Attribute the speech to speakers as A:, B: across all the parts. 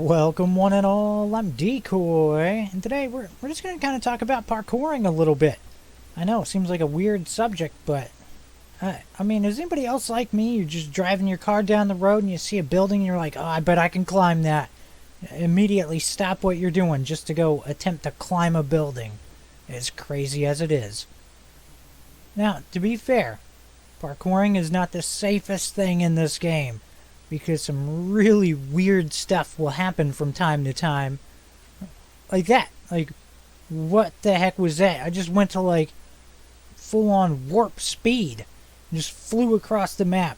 A: Welcome one and all, I'm Decoy, and today we're just going to kind of talk about parkouring a little bit. I know, it seems like a weird subject, but I mean, is anybody else like me? You're just driving your car down the road and you see a building and you're like, oh, I bet I can climb that. Immediately stop what you're doing just to go attempt to climb a building, as crazy as it is. Now, to be fair, parkouring is not the safest thing in this game, because some really weird stuff will happen from time to time. Like that. Like, what the heck was that? I just went to, like, full-on warp speed. And just flew across the map.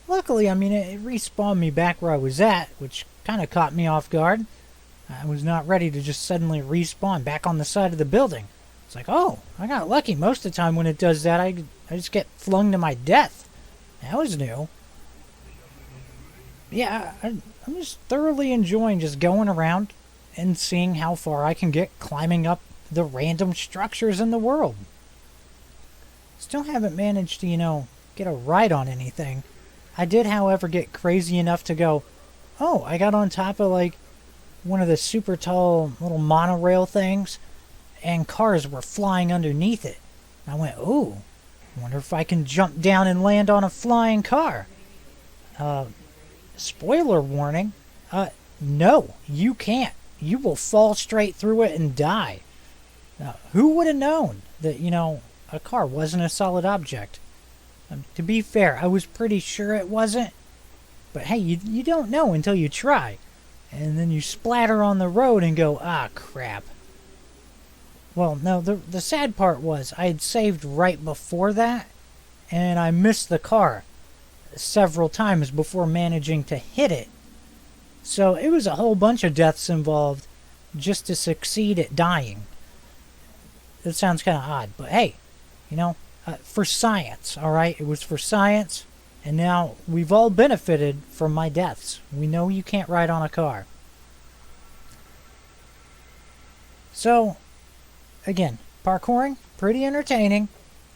A: Luckily, I mean, it respawned me back where I was at, which kind of caught me off guard. I was not ready to just suddenly respawn back on the side of the building. It's like, oh, I got lucky. Most of the time when it does that, I just get flung to my death. That was new. Yeah, I'm just thoroughly enjoying just going around and seeing how far I can get climbing up the random structures in the world. Still haven't managed to, get a ride on anything. I did, however, get crazy enough to go, oh, I got on top of, like, one of the super tall little monorail things, and cars were flying underneath it. I went, ooh, I wonder if I can jump down and land on a flying car. Spoiler warning, no, you can't. You will fall straight through it and die. Who would have known that, a car wasn't a solid object? To be fair, I was pretty sure it wasn't. But hey, you don't know until you try. And then you splatter on the road and go, ah, crap. Well, no, the sad part was I had saved right before that, and I missed the car several times before managing to hit it. So it was a whole bunch of deaths involved just to succeed at dying. That sounds kind of odd, but hey, for science, alright? It was for science, and now we've all benefited from my deaths. We know you can't ride on a car. So, again, parkouring, pretty entertaining.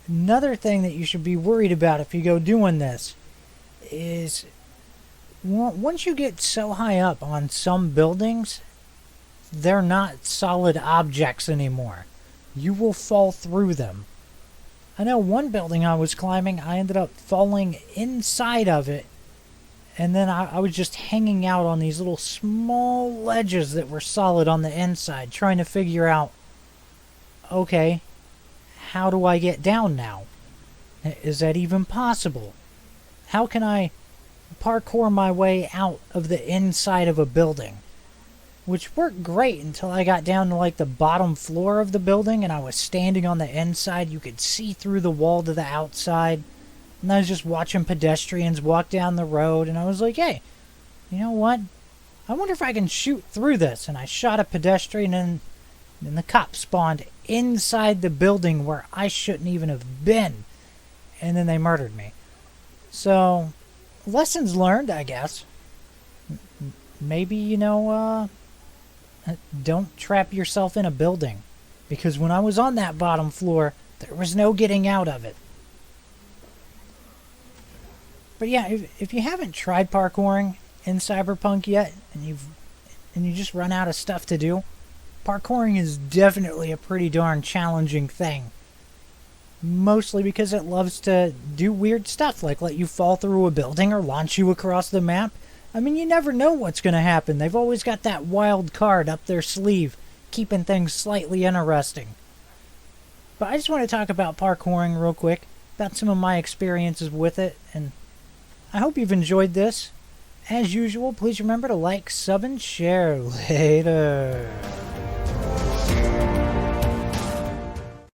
A: Another thing that you should be worried about if you go doing this is once you get so high up on some buildings, they're not solid objects anymore. You will fall through them. I know one building I was climbing, I ended up falling inside of it, and then I was just hanging out on these little small ledges that were solid on the inside, trying to figure out, okay, how do I get down now? Is that even possible? How can I parkour my way out of the inside of a building? Which worked great until I got down to like the bottom floor of the building and I was standing on the inside. You could see through the wall to the outside. And I was just watching pedestrians walk down the road, and I was like, hey, you know what? I wonder if I can shoot through this. And I shot a pedestrian, and then the cop spawned inside the building where I shouldn't even have been. And then they murdered me. So, lessons learned, I guess. Maybe, don't trap yourself in a building. Because when I was on that bottom floor, there was no getting out of it. But yeah, if you haven't tried parkouring in Cyberpunk yet, and you just run out of stuff to do, parkouring is definitely a pretty darn challenging thing. Mostly because it loves to do weird stuff, like let you fall through a building or launch you across the map. I mean, you never know what's going to happen. They've always got that wild card up their sleeve, keeping things slightly interesting. But I just want to talk about parkouring real quick, about some of my experiences with it, and I hope you've enjoyed this. As usual, please remember to like, sub, and share. Later.